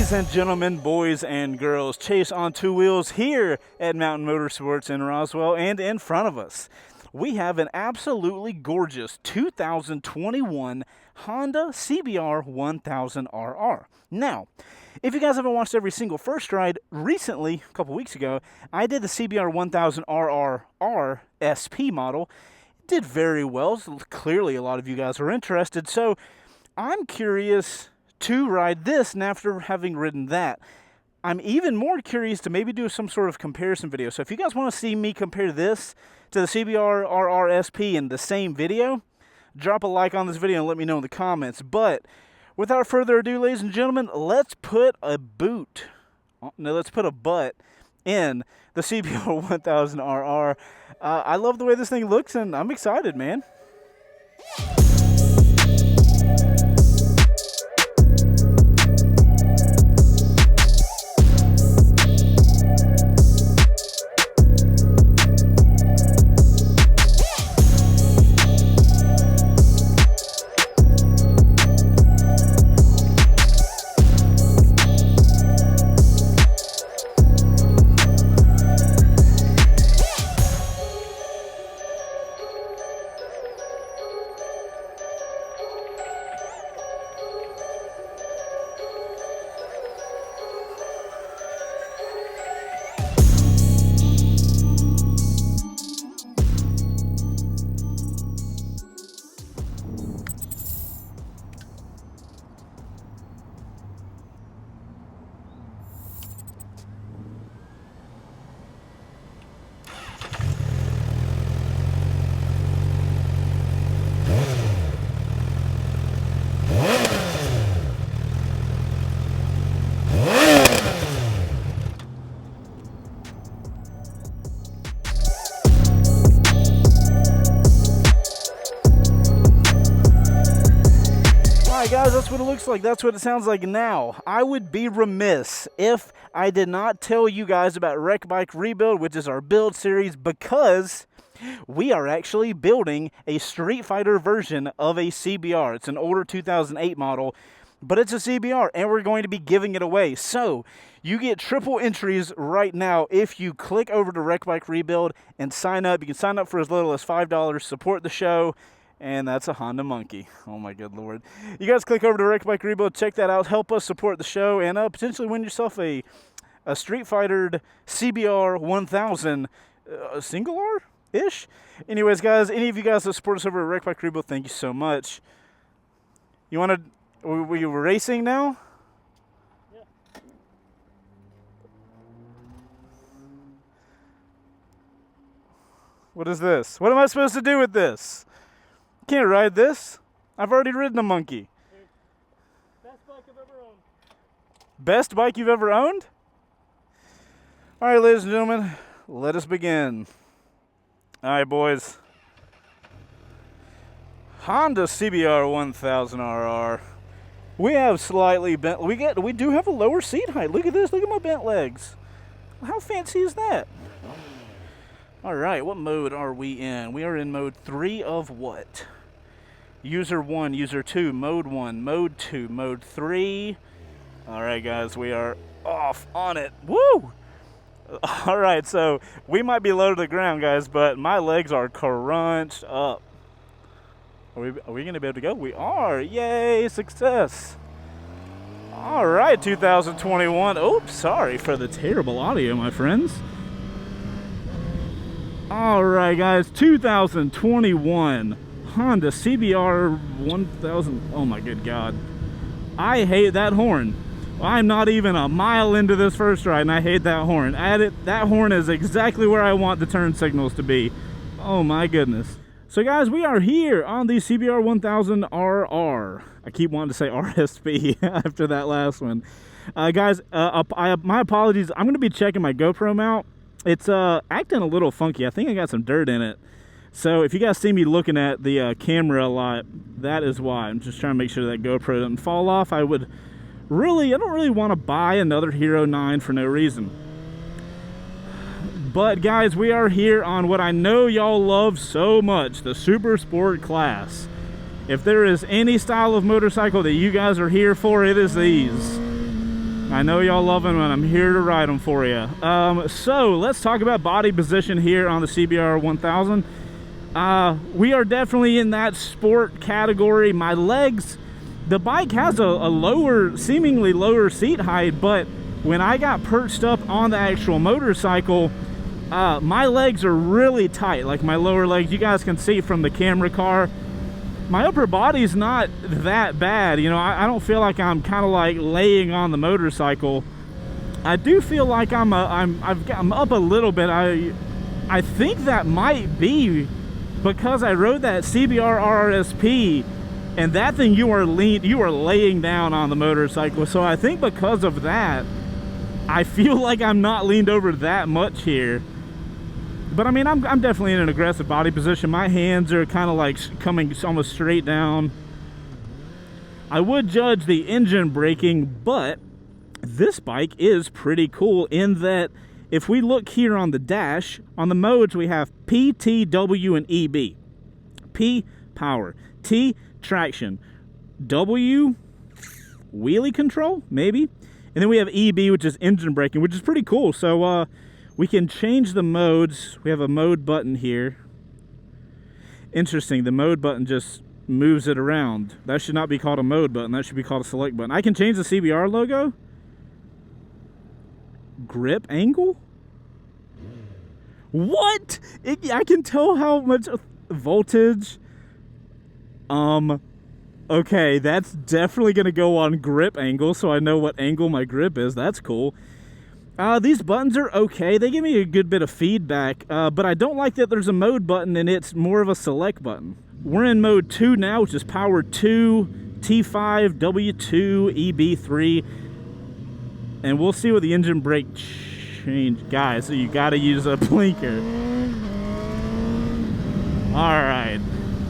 Ladies and gentlemen, boys and girls, Chase on Two Wheels here at Mountain Motorsports in Roswell, and in front of us, we have an absolutely gorgeous 2021 Honda CBR 1000RR. Now, if you guys haven't watched every single First Ride, recently, a couple weeks ago, I did the CBR 1000RR SP model. It did very well, so clearly a lot of you guys are interested, so I'm curious to ride this, and after having ridden that, I'm even more curious to maybe do some sort of comparison video. So if you guys want to see me compare this to the CBR RR SP in the same video, drop a like on this video and let me know in the comments. But without further ado, ladies and gentlemen, let's put a butt in the CBR 1000RR. I love the way this thing looks, and I'm excited, man. Guys, that's what it looks like. That's what it sounds like now. I would be remiss if I did not tell you guys about Wreck Bike Rebuild, which is our build series, because we are actually building a Street Fighter version of a CBR. It's an older 2008 model, but it's a CBR, and we're going to be giving it away. So you get triple entries right now if you click over to Wreck Bike Rebuild and sign up. You can sign up for as little as $5, support the show. And that's a Honda Monkey. Oh my good Lord. You guys click over to Wreck Bike Rebuild, check that out, help us support the show, and potentially win yourself a Street Fighter CBR 1000 single R-ish. Anyways, guys, any of you guys that support us over at Wreck Bike Rebuild, thank you so much. You want to, were you racing now? Yeah. What is this? What am I supposed to do with this? Can't ride this. I've already ridden a monkey. Best bike I've ever owned. Best bike you've ever owned? All right, ladies and gentlemen, let us begin. All right, boys. Honda CBR 1000RR. We have slightly bent. We do have a lower seat height. Look at this. Look at my bent legs. How fancy is that? All right, what mode are we in? We are in mode 3 of what? User 1, User 2, Mode 1, Mode 2, Mode 3. All right, guys, we are off on it. Woo! All right, so we might be low to the ground, guys, but my legs are crunched up. Are we going to be able to go? We are. Yay, success. All right, 2021. Oops, sorry for the terrible audio, my friends. All right, guys, 2021 Honda CBR 1000. Oh my good God, I hate that horn. I'm not even a mile into this first ride, and I hate that horn. That horn is exactly where I want the turn signals to be. Oh my goodness. So guys, we are here on the CBR 1000RR. I keep wanting to say RSP after that last one. Guys, my apologies. I'm going to be checking my GoPro mount. It's acting a little funky. I think I got some dirt in it. So if you guys see me looking at the camera a lot, that is why. I'm just trying to make sure that GoPro doesn't fall off. I don't really want to buy another Hero 9 for no reason. But guys, we are here on what I know y'all love so much, the Super Sport class. If there is any style of motorcycle that you guys are here for, it is these. I know y'all love them, and I'm here to ride them for you. So let's talk about body position here on the CBR 1000. We are definitely in that sport category. My legs, the bike has a lower, seemingly lower seat height, but when I got perched up on the actual motorcycle, my legs are really tight, like my lower legs. You guys can see from the camera car. My upper body's not that bad. You know, I don't feel like I'm kind of like laying on the motorcycle. I do feel like I'm up a little bit. I think that might be because I rode that CBR RRSP, and that thing you are laying down on the motorcycle. So I think because of that, I feel like I'm not leaned over that much here. But I mean, I'm definitely in an aggressive body position. My hands are kind of like coming almost straight down. I would judge the engine braking, but this bike is pretty cool in that if we look here on the dash, on the modes we have P, T, W, and EB. P, power. T, traction. W, wheelie control, maybe. And then we have EB, which is engine braking, which is pretty cool. So we can change the modes. We have a mode button here. Interesting, the mode button just moves it around. That should not be called a mode button. That should be called a select button. I can change the CBR logo. Grip angle? What? I can tell how much voltage. Okay, that's definitely going to go on grip angle, so I know what angle my grip is. That's cool. These buttons are okay. They give me a good bit of feedback, but I don't like that there's a mode button and it's more of a select button. We're in mode 2 now, which is power 2, T5, W2, EB3, and we'll see what the engine brake change. Guys, so you got to use a blinker. All right,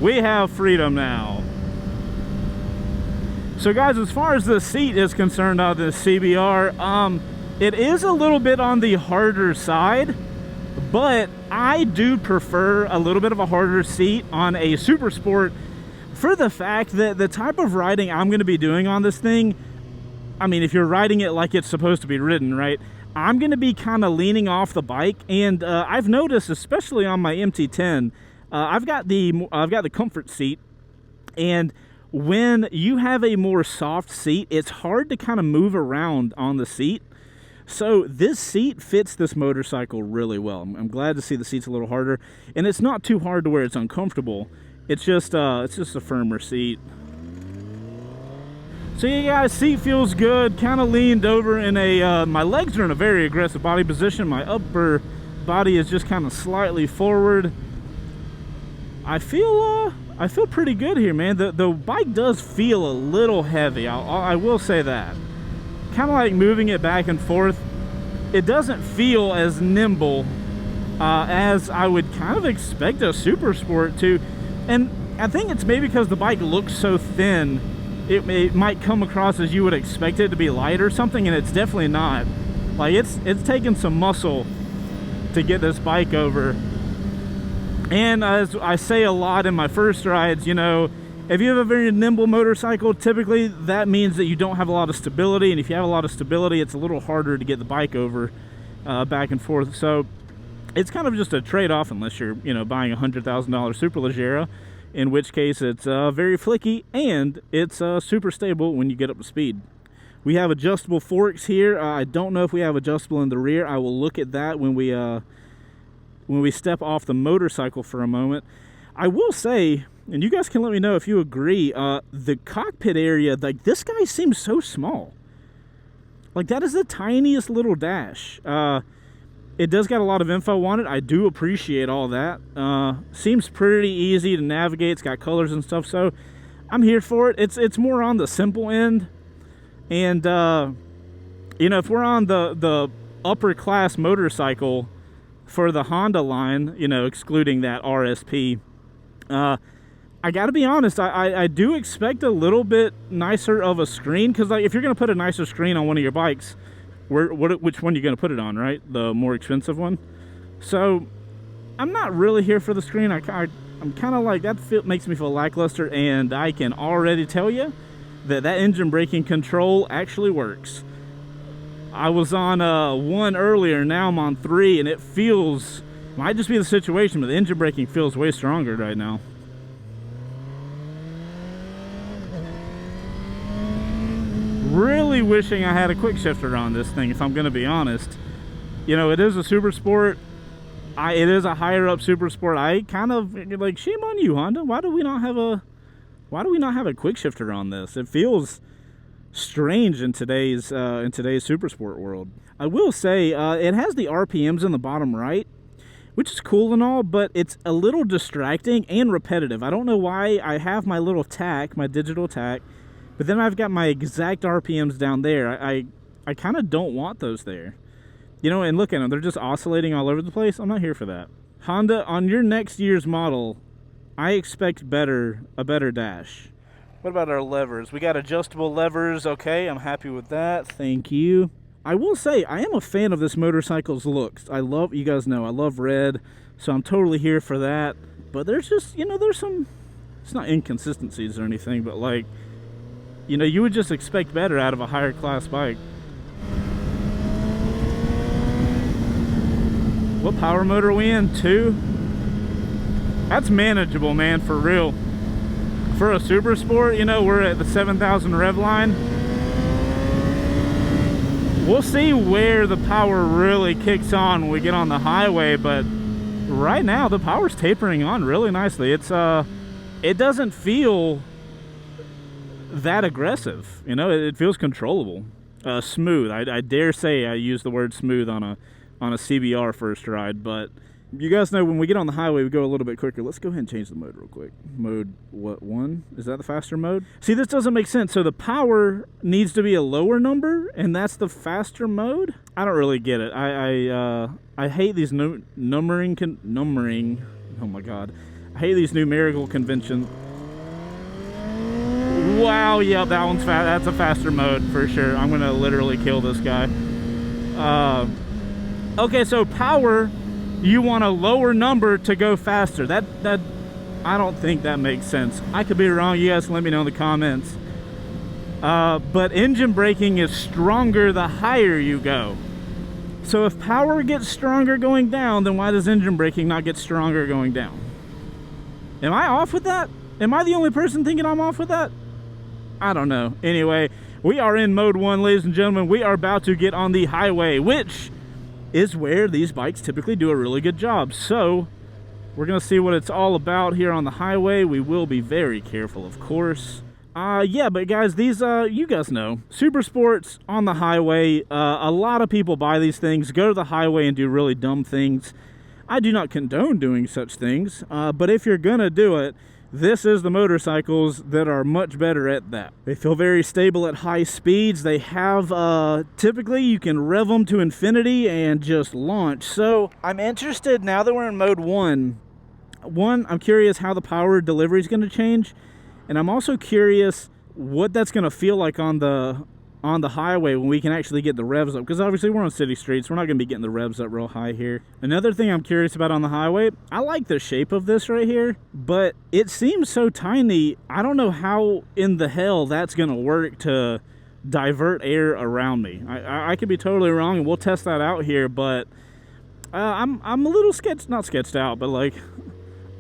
we have freedom now. So guys, as far as the seat is concerned on the CBR, it is a little bit on the harder side, but I do prefer a little bit of a harder seat on a Supersport for the fact that the type of riding I'm going to be doing on this thing, I mean, if you're riding it like it's supposed to be ridden, right, I'm going to be kind of leaning off the bike, and I've noticed, especially on my MT10, I've got the comfort seat, and when you have a more soft seat, it's hard to kind of move around on the seat. So this seat fits this motorcycle really well. I'm glad to see the seat's a little harder, and it's not too hard to where it's uncomfortable. It's just a firmer seat. So yeah, guys, seat feels good. Kind of leaned over in a. My legs are in a very aggressive body position. My upper body is just kind of slightly forward. I feel pretty good here, man. The bike does feel a little heavy. I will say that. Kind of like moving it back and forth, it doesn't feel as nimble as I would kind of expect a Supersport to. And I think it's maybe because the bike looks so thin, it might come across as you would expect it to be light or something, and it's definitely not. Like it's taking some muscle to get this bike over. And as I say a lot in my first rides, you know, if you have a very nimble motorcycle, typically that means that you don't have a lot of stability, and if you have a lot of stability, it's a little harder to get the bike over back and forth. So it's kind of just a trade-off unless you're, you know, buying a $100,000 Superleggera, in which case it's very flicky and it's super stable when you get up to speed. We have adjustable forks here. I don't know if we have adjustable in the rear. I will look at that when we step off the motorcycle for a moment. I will say, and you guys can let me know if you agree, the cockpit area, like this guy seems so small. Like that is the tiniest little dash. It does got a lot of info on it. I do appreciate all that. Seems pretty easy to navigate. It's got colors and stuff, so I'm here for it. It's more on the simple end. And you know, if we're on the upper class motorcycle for the Honda line, you know, excluding that RSP, I gotta be honest, I do expect a little bit nicer of a screen, because like if you're gonna put a nicer screen on one of your bikes, which one are you gonna put it on, right? The more expensive one. So I'm not really here for the screen. I'm kind of like that. Makes me feel lackluster, and I can already tell you that engine braking control actually works. I was on 1 earlier, now I'm on 3, and it feels, might just be the situation, but the engine braking feels way stronger right now. Really wishing I had a quick shifter on this thing, if I'm gonna be honest. You know, it is a super sport. It is a higher up super sport. I kind of like, shame on you, Honda. Why do we not have a quick shifter on this? It feels strange in today's super sport world. I will say it has the RPMs in the bottom right, which is cool and all, but it's a little distracting and repetitive. I don't know why. I have my little tack, my digital tack, but then I've got my exact RPMs down there. I kind of don't want those there. You know, and look at them. They're just oscillating all over the place. I'm not here for that. Honda, on your next year's model, I expect a better dash. What about our levers? We got adjustable levers. Okay, I'm happy with that. Thank you. I will say, I am a fan of this motorcycle's looks. You guys know, I love red, so I'm totally here for that. But there's just, you know, there's some, it's not inconsistencies or anything, but like, you know, you would just expect better out of a higher class bike. What power motor are we in? 2? That's manageable, man, for real. For a super sport, you know, we're at the 7,000 rev line. We'll see where the power really kicks on when we get on the highway, but right now the power's tapering on really nicely. It doesn't feel that aggressive, you know. It feels controllable, smooth. I dare say I use the word smooth on a CBR first ride, but you guys know when we get on the highway we go a little bit quicker. Let's go ahead and change the mode real quick. Mode, what, 1? Is that the faster mode? See, this doesn't make sense. So the power needs to be a lower number, and that's the faster mode? I don't really get it. I hate these numbering. Oh my god, I hate these numerical conventions. Wow, yeah, that one's fast. That's a faster mode for sure. I'm gonna literally kill this guy. Okay, so power, you want a lower number to go faster. That I don't think that makes sense. I could be wrong. You guys can let me know in the comments. But engine braking is stronger the higher you go. So if power gets stronger going down, then why does engine braking not get stronger going down? Am I off with that? Am I the only person thinking I'm off with that? I don't know. Anyway, we are in mode 1, ladies and gentlemen. We are about to get on the highway, which is where these bikes typically do a really good job. So we're gonna see what it's all about here on the highway. We will be very careful, of course. Yeah, but guys, these you guys know, super sports on the highway, a lot of people buy these things, go to the highway and do really dumb things. I do not condone doing such things, but if you're gonna do it, this is the motorcycles that are much better at that. They feel very stable at high speeds. They have, typically you can rev them to infinity and just launch. So I'm interested, now that we're in mode 1, I'm curious how the power delivery is going to change. And I'm also curious what that's going to feel like on the highway when we can actually get the revs up, because obviously we're on city streets, we're not going to be getting the revs up real high here. Another thing I'm curious about on the highway, I like the shape of this right here, but it seems so tiny. I don't know how in the hell that's going to work to divert air around me. I could be totally wrong, and we'll test that out here, but I'm a little not sketched out, but like,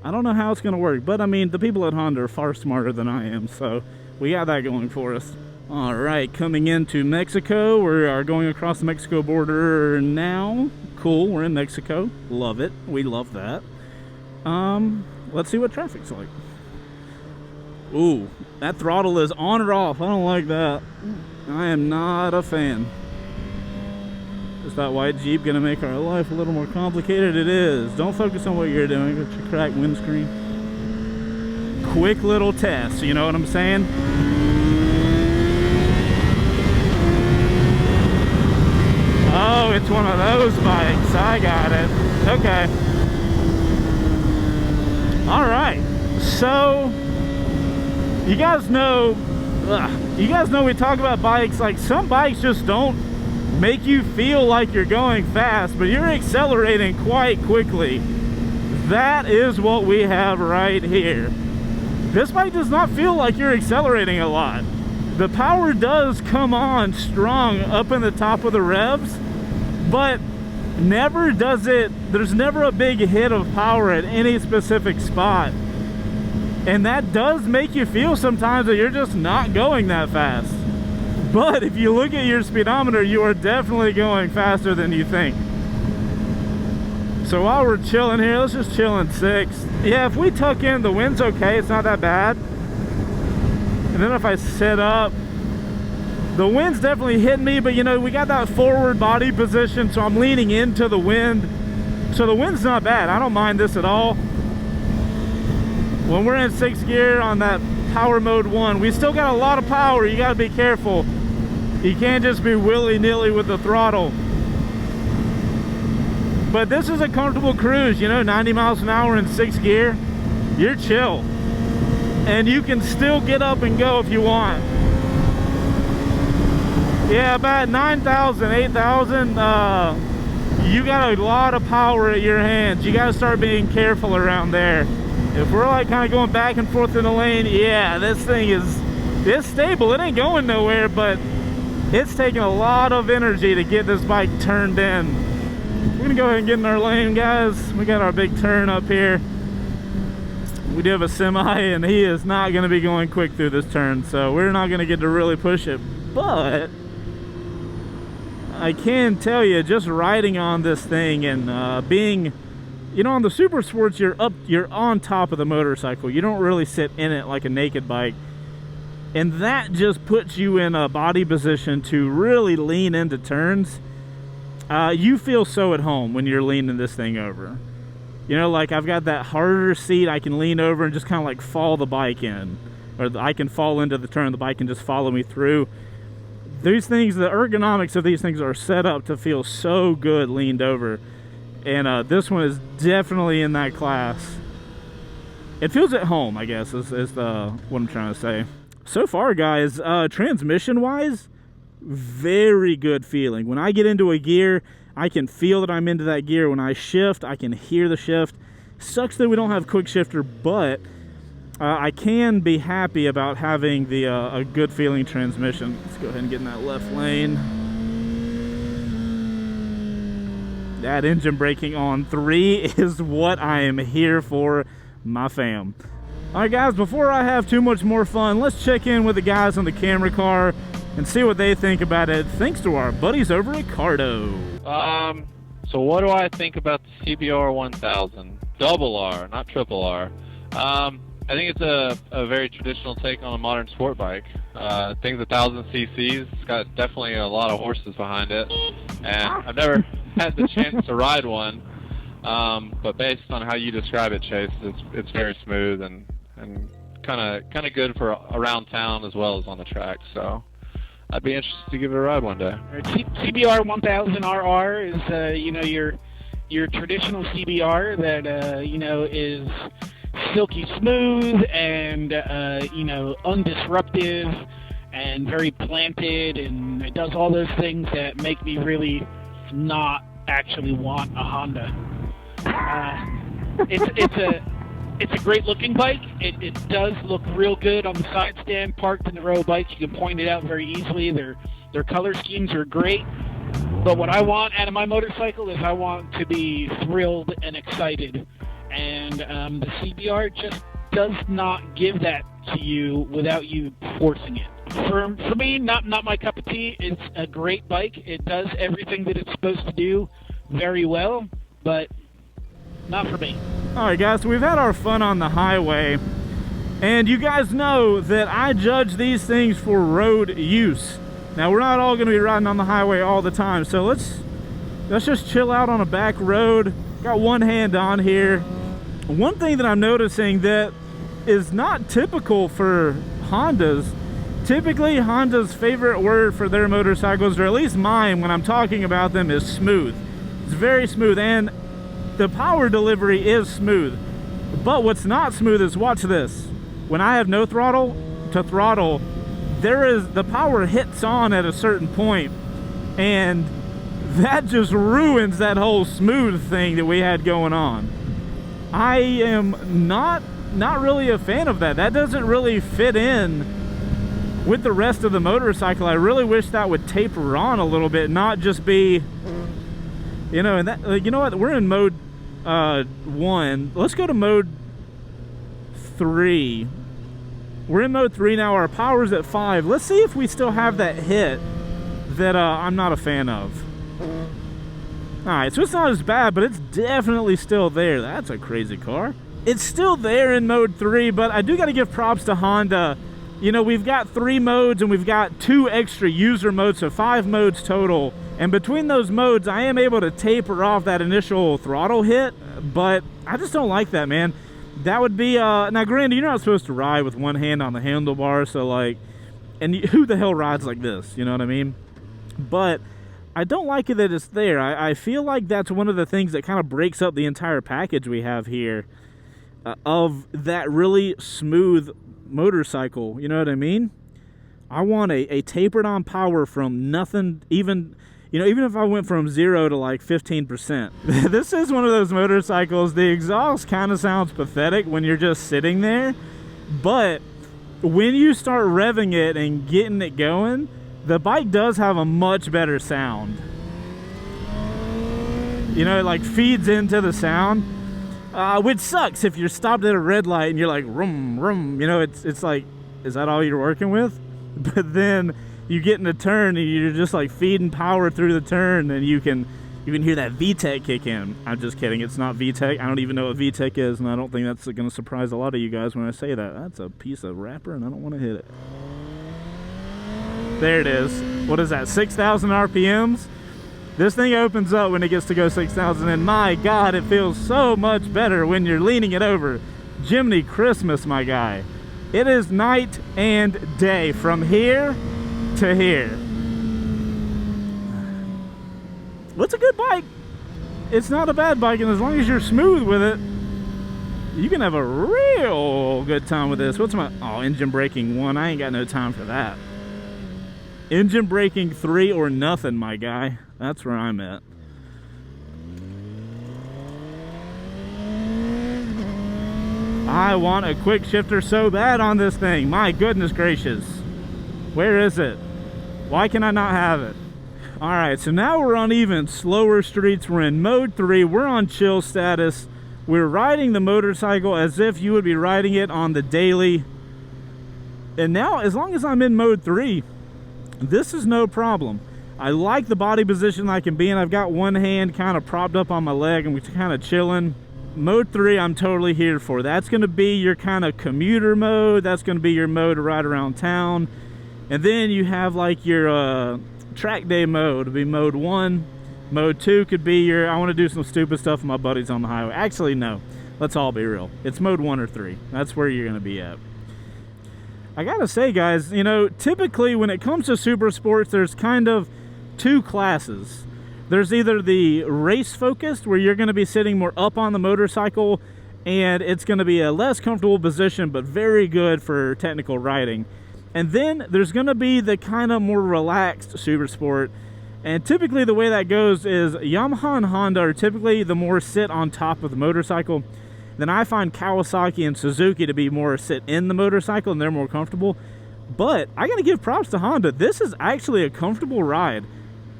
I don't know how it's going to work. But I mean, the people at Honda are far smarter than I am, so we got that going for us. All right, coming into Mexico. We are going across the Mexico border now. Cool, we're in Mexico. Love it. We love that. Let's see what traffic's like. Ooh, that throttle is on or off. I don't like that. I am not a fan. Is that white Jeep gonna make our life a little more complicated? It is. Don't focus on what you're doing with your cracked windscreen. Quick little test, you know what I'm saying? Oh, it's one of those bikes. I got it. Okay. All right. So, you guys know we talk about bikes, like some bikes just don't make you feel like you're going fast, but you're accelerating quite quickly. That is what we have right here. This bike does not feel like you're accelerating a lot. the power does come on strong up in the top of the revs, but never does it, there's never a big hit of power at any specific spot. And that does make you feel sometimes that you're just not going that fast. But if you look at your speedometer, you are definitely going faster than you think. So while we're chilling here, let's just chill in 6. Yeah, if we tuck in, the wind's okay, it's not that bad. And then if I sit up, the wind's definitely hitting me, but you know, we got that forward body position, so I'm leaning into the wind. So the wind's not bad, I don't mind this at all. When we're in 6th gear on that power mode 1, we still got a lot of power, you gotta be careful. You can't just be willy-nilly with the throttle. But this is a comfortable cruise, you know, 90 miles an hour in 6th gear. You're chill. And you can still get up and go if you want. Yeah, about 9,000, 8,000, you got a lot of power at your hands. You got to start being careful around there. If we're like kind of going back and forth in the lane, yeah, this thing it's stable. It ain't going nowhere, but it's taking a lot of energy to get this bike turned in. We're gonna go ahead and get in our lane, guys. We got our big turn up here. We do have a semi, and he is not gonna be going quick through this turn, so we're not gonna get to really push it. But I can tell you, just riding on this thing and being, you know, on the supersports, you're on top of the motorcycle. You don't really sit in it like a naked bike. And that just puts you in a body position to really lean into turns. You feel so at home when you're leaning this thing over. You know, like I've got that harder seat, I can lean over and just kind of like fall the bike in. Or I can fall into the turn, the bike can just follow me through. These things, the ergonomics of these things are set up to feel so good leaned over. And this one is definitely in that class. It feels at home, I guess, is what I'm trying to say. So far, guys, transmission-wise, very good feeling. When I get into a gear, I can feel that I'm into that gear. When I shift, I can hear the shift. Sucks that we don't have quick shifter, but I can be happy about having the a good feeling transmission. Let's go ahead and get in that left lane. That engine braking on 3 is what I am here for, my fam. Alright guys, before I have too much more fun, let's check in with the guys on the camera car and see what they think about it, thanks to our buddies over at Cardo. So what do I think about the CBR 1000? Double R, not triple R. I think it's a very traditional take on a modern sport bike. I think the 1000 cc's, it's got definitely a lot of horses behind it, and I've never had the chance to ride one, but based on how you describe it, Chase, it's very smooth and kind of good for around town as well as on the track. So I'd be interested to give it a ride one day. CBR 1000 RR is you know, your traditional CBR that you know, is silky smooth and you know, undisruptive and very planted, and it does all those things that make me really not actually want a Honda. It's a great looking bike. It does look real good on the side stand, parked in the row of bikes. You can point it out very easily. Their color schemes are great. But what I want out of my motorcycle is I want to be thrilled and excited. And the CBR just does not give that to you without you forcing it. For me, not my cup of tea. It's a great bike. It does everything that it's supposed to do very well, but not for me. Alright guys, so we've had our fun on the highway, and you guys know that I judge these things for road use. Now we're not all going to be riding on the highway all the time, so let's just chill out on a back road. Got one hand on here. One thing that I'm noticing that is not typical for Hondas, typically Honda's favorite word for their motorcycles, or at least mine when I'm talking about them, is smooth. It's very smooth, and the power delivery is smooth. But what's not smooth is, watch this. When I have no throttle to throttle, the power hits on at a certain point, and that just ruins that whole smooth thing that we had going on. I am not really a fan of that. That doesn't really fit in with the rest of the motorcycle, I really wish that would taper on a little bit, not just be, you know, and that, you know what, we're in mode 1. Let's go to mode 3. We're in mode 3 now. Our power's at 5. Let's see if we still have that hit that I'm not a fan of. Alright, so it's not as bad, but it's definitely still there. That's a crazy car. It's still there in mode 3, but I do got to give props to Honda. You know, we've got 3 modes and we've got 2 extra user modes, so 5 modes total. And between those modes, I am able to taper off that initial throttle hit, but I just don't like that, man. That would be, now granted, you're not supposed to ride with one hand on the handlebar, so like, and who the hell rides like this, you know what I mean? But I don't like it that it's there. I feel like that's one of the things that kind of breaks up the entire package we have here of that really smooth motorcycle, you know what I mean? I want a tapered on power from nothing, even, you know, even if I went from 0 to like 15%. This is one of those motorcycles, the exhaust kind of sounds pathetic when you're just sitting there, but when you start revving it and getting it going, the bike does have a much better sound. You know, it like feeds into the sound, which sucks if you're stopped at a red light and you're like, rum, rum. You know, it's like, is that all you're working with? But then you get in a turn and you're just like feeding power through the turn, and you can hear that VTEC kick in. I'm just kidding, it's not VTEC. I don't even know what VTEC is, and I don't think that's going to surprise a lot of you guys when I say that. That's a piece of wrapper and I don't want to hit it. There it is. What is that, 6,000 RPMs? This thing opens up when it gets to go 6,000, and my God, it feels so much better when you're leaning it over. Jiminy Christmas, my guy. It is night and day from here to here. It's a good bike. It's not a bad bike, and as long as you're smooth with it, you can have a real good time with this. What's my, oh, engine braking 1. I ain't got no time for that. Engine braking 3 or nothing, my guy. That's where I'm at. I want a quick shifter so bad on this thing. My goodness gracious. Where is it? Why can I not have it? Alright, so now we're on even slower streets. We're in mode 3. We're on chill status. We're riding the motorcycle as if you would be riding it on the daily. And now, as long as I'm in mode 3, this is no problem. I like the body position I can be in. I've got one hand kind of propped up on my leg and we're kind of chilling. Mode 3 I'm totally here for. That's going to be your kind of commuter mode. That's going to be your mode to ride around town. And then you have like your track day mode. It'll be mode 1. Mode 2 could be your, I want to do some stupid stuff with my buddies on the highway. Actually, no. Let's all be real. It's mode 1 or 3. That's where you're going to be at. I gotta say, guys, you know, typically when it comes to super sports, there's kind of 2 classes. There's either the race focused, where you're going to be sitting more up on the motorcycle and it's going to be a less comfortable position but very good for technical riding. And then there's going to be the kind of more relaxed super sport, and typically the way that goes is Yamaha and Honda are typically the more sit on top of the motorcycle. Then I find Kawasaki and Suzuki to be more sit in the motorcycle, and they're more comfortable. But I gotta give props to Honda. This is actually a comfortable ride.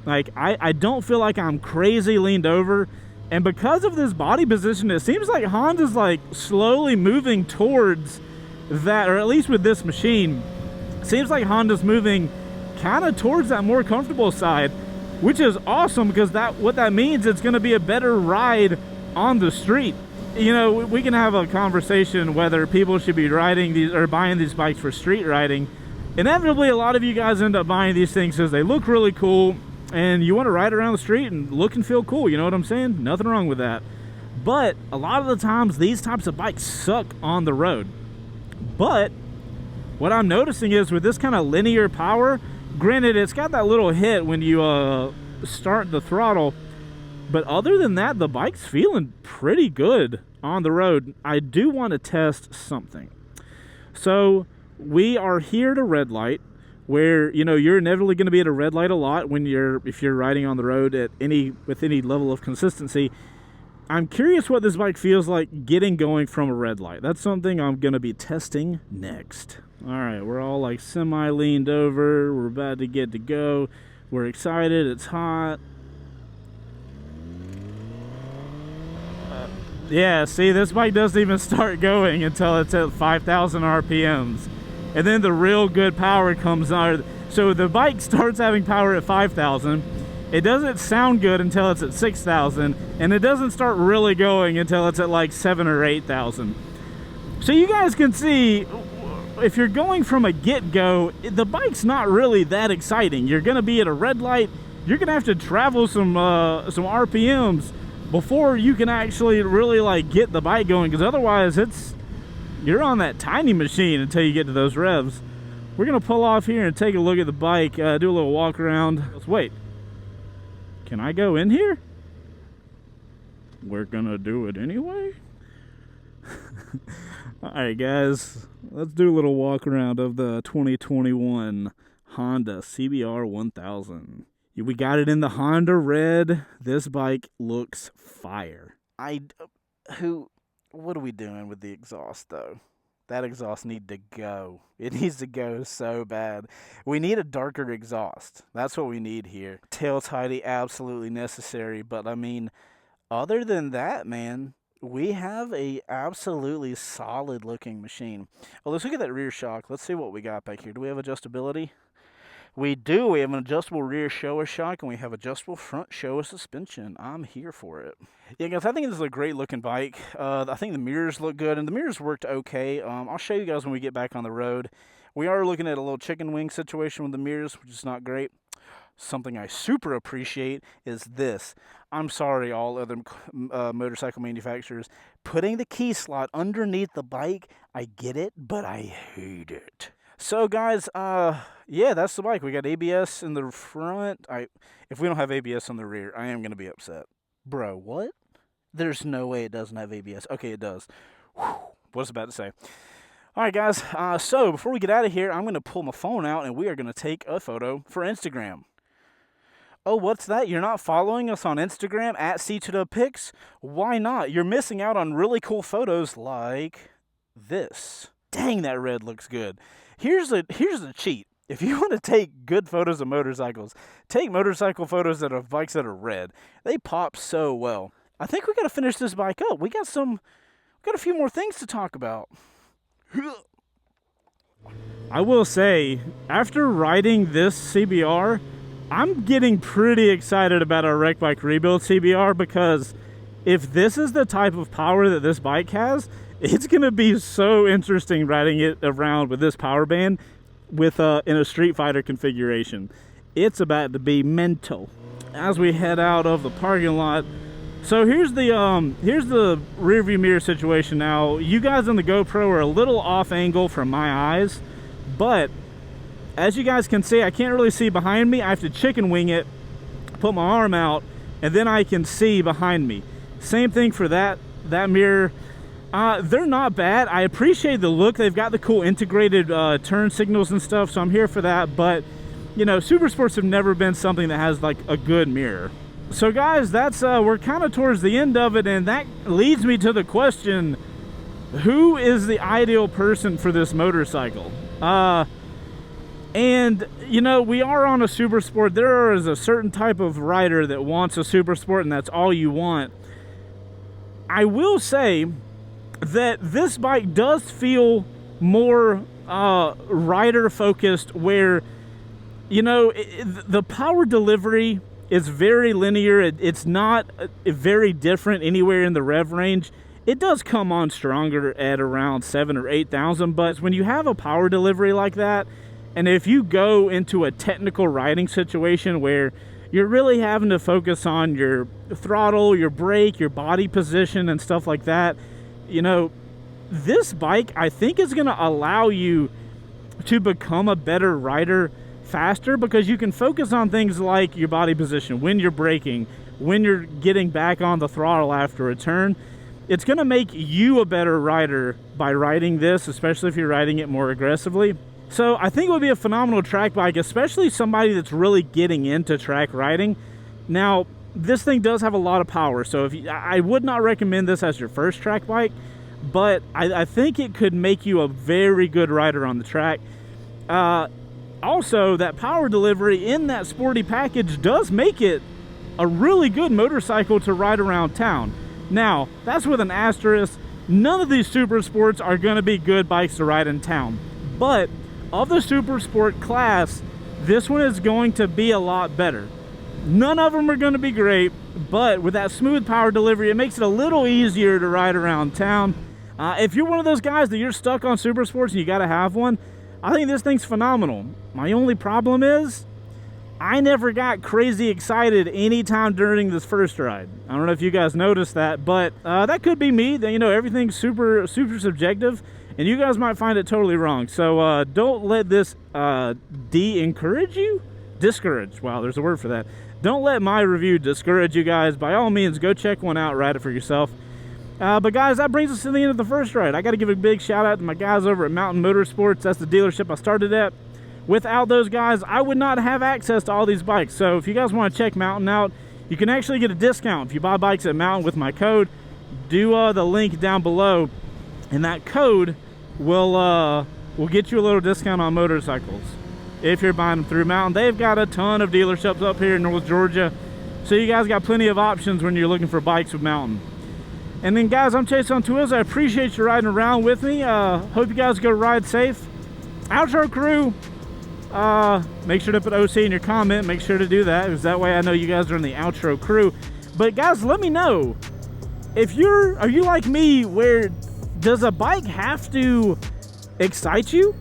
Like, I don't feel like I'm crazy leaned over. And because of this body position, it seems like Honda's like slowly moving towards that, or at least with this machine, seems like Honda's moving kind of towards that more comfortable side, which is awesome, because what that means, it's gonna be a better ride on the street. You know, we can have a conversation whether people should be riding these or buying these bikes for street riding. Inevitably, a lot of you guys end up buying these things because they look really cool and you want to ride around the street and look and feel cool. You know what I'm saying? Nothing wrong with that. But a lot of the times, these types of bikes suck on the road. But what I'm noticing is with this kind of linear power, granted, it's got that little hit when you start the throttle, but other than that, the bike's feeling pretty good on the road. I do want to test something. So we are here at a red light where, you know, you're inevitably going to be at a red light a lot when if you're riding on the road with any level of consistency. I'm curious what this bike feels like getting going from a red light. That's something I'm going to be testing next. All right, we're all like semi-leaned over. We're about to get to go. We're excited. It's hot. Yeah, see, this bike doesn't even start going until it's at 5,000 RPMs. And then the real good power comes on. So the bike starts having power at 5,000. It doesn't sound good until it's at 6,000. And it doesn't start really going until it's at like 7,000 or 8,000. So you guys can see, if you're going from a get-go, the bike's not really that exciting. You're going to be at a red light. You're going to have to travel some RPMs before you can actually really like get the bike going, because otherwise you're on that tiny machine until you get to those revs. We're gonna pull off here and take a look at the bike, do a little walk around. Let's wait. Can I go in here? We're gonna do it anyway. All right, guys, let's do a little walk around of the 2021 Honda CBR 1000. We got it in the Honda red. This bike looks fire. What are we doing with the exhaust, though? That exhaust needs to go. It needs to go so bad. We need a darker exhaust. That's what we need here. Tail tidy, absolutely necessary. But, I mean, other than that, man, we have a absolutely solid-looking machine. Well, let's look at that rear shock. Let's see what we got back here. Do we have adjustability? We do. We have an adjustable rear shower shock, and we have adjustable front shower suspension. I'm here for it. Yeah, guys, I think this is a great looking bike. I think the mirrors look good, and the mirrors worked okay. I'll show you guys when we get back on the road. We are looking at a little chicken wing situation with the mirrors, which is not great. Something I super appreciate is this. I'm sorry, all other motorcycle manufacturers. Putting the key slot underneath the bike, I get it, but I hate it. So, guys, yeah, that's the bike. We got ABS in the front. If we don't have ABS on the rear, I am going to be upset. Bro, what? There's no way it doesn't have ABS. Okay, it does. Whew, what was I about to say? All right, guys, so before we get out of here, I'm going to pull my phone out, and we are going to take a photo for Instagram. Oh, what's that? You're not following us on Instagram at C2Pics? Why not? You're missing out on really cool photos like this. Dang, that red looks good. Here's a cheat. If you want to take good photos of motorcycles, take motorcycle photos that are bikes that are red. They pop so well. I think we got to finish this bike up. We got a few more things to talk about. I will say, after riding this CBR, I'm getting pretty excited about our Rec Bike Rebuild CBR, because if this is the type of power that this bike has, it's going to be so interesting riding it around with this power band with in a Street Fighter configuration. It's about to be mental. As we head out of the parking lot, so here's the rear view mirror situation. Now, you guys on the GoPro are a little off angle from my eyes, but as you guys can see, I can't really see behind me. I have to chicken wing it, put my arm out, and then I can see behind me. Same thing for that mirror. They're not bad. I appreciate the look. They've got the cool integrated turn signals and stuff, so I'm here for that. But, you know, Supersports have never been something that has, like, a good mirror. So, guys, that's we're kind of towards the end of it, and that leads me to the question, who is the ideal person for this motorcycle? And, you know, we are on a Supersport. There is a certain type of rider that wants a Supersport, and that's all you want. I will say that this bike does feel more rider focused, where, you know, the power delivery is very linear. It's not very different anywhere in the rev range. It does come on stronger at around 7,000 or 8,000, but when you have a power delivery like that, and if you go into a technical riding situation where you're really having to focus on your throttle, your brake, your body position, and stuff like that, you know, this bike, I think, is going to allow you to become a better rider faster, because you can focus on things like your body position, when you're braking, when you're getting back on the throttle after a turn. It's going to make you a better rider by riding this, especially if you're riding it more aggressively. So I think it would be a phenomenal track bike, especially somebody that's really getting into track riding. Now, this thing does have a lot of power. So if you, I would not recommend this as your first track bike, but I think it could make you a very good rider on the track. Also, that power delivery in that sporty package does make it a really good motorcycle to ride around town. Now, that's with an asterisk. None of these super sports are going to be good bikes to ride in town. But of the super sport class, this one is going to be a lot better. None of them are going to be great, but with that smooth power delivery, it makes it a little easier to ride around town. If you're one of those guys that you're stuck on super sports and you got to have one, I think this thing's phenomenal. My only problem is I never got crazy excited anytime during this first ride. I don't know if you guys noticed that, but that could be me. You know, everything's super subjective, and you guys might find it totally wrong. So don't let this discourage you. Wow, there's a word for that. Don't let my review discourage you guys. By all means, go check one out, ride it for yourself. But guys, that brings us to the end of the first ride. I got to give a big shout out to my guys over at Mountain Motorsports. That's the dealership I started at. Without those guys, I would not have access to all these bikes. So if you guys want to check Mountain out, you can actually get a discount if you buy bikes at Mountain with my code. Do the link down below, and that code will get you a little discount on motorcycles if you're buying them through Mountain. They've got a ton of dealerships up here in North Georgia, so you guys got plenty of options when you're looking for bikes with Mountain. And then guys, I'm Chaseontwowheels. I appreciate you riding around with me. Hope you guys go ride safe. Outro crew, make sure to put OC in your comment. Make sure to do that, because that way I know you guys are in the outro crew. But guys, let me know if are you like me, where does a bike have to excite you?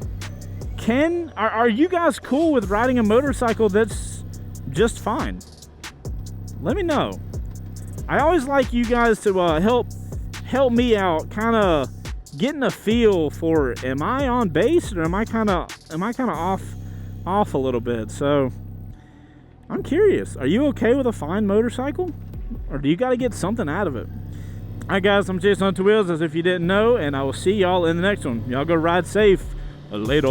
Are you guys cool with riding a motorcycle that's just fine? Let me know. I always like you guys to help me out, kind of getting a feel for, am I on base, or am I kind of off a little bit? So I'm curious, are you okay with a fine motorcycle, or do you got to get something out of it? All right guys, I'm Chaseontwowheels, as if you didn't know, and I will see y'all in the next one. Y'all go ride safe. Later.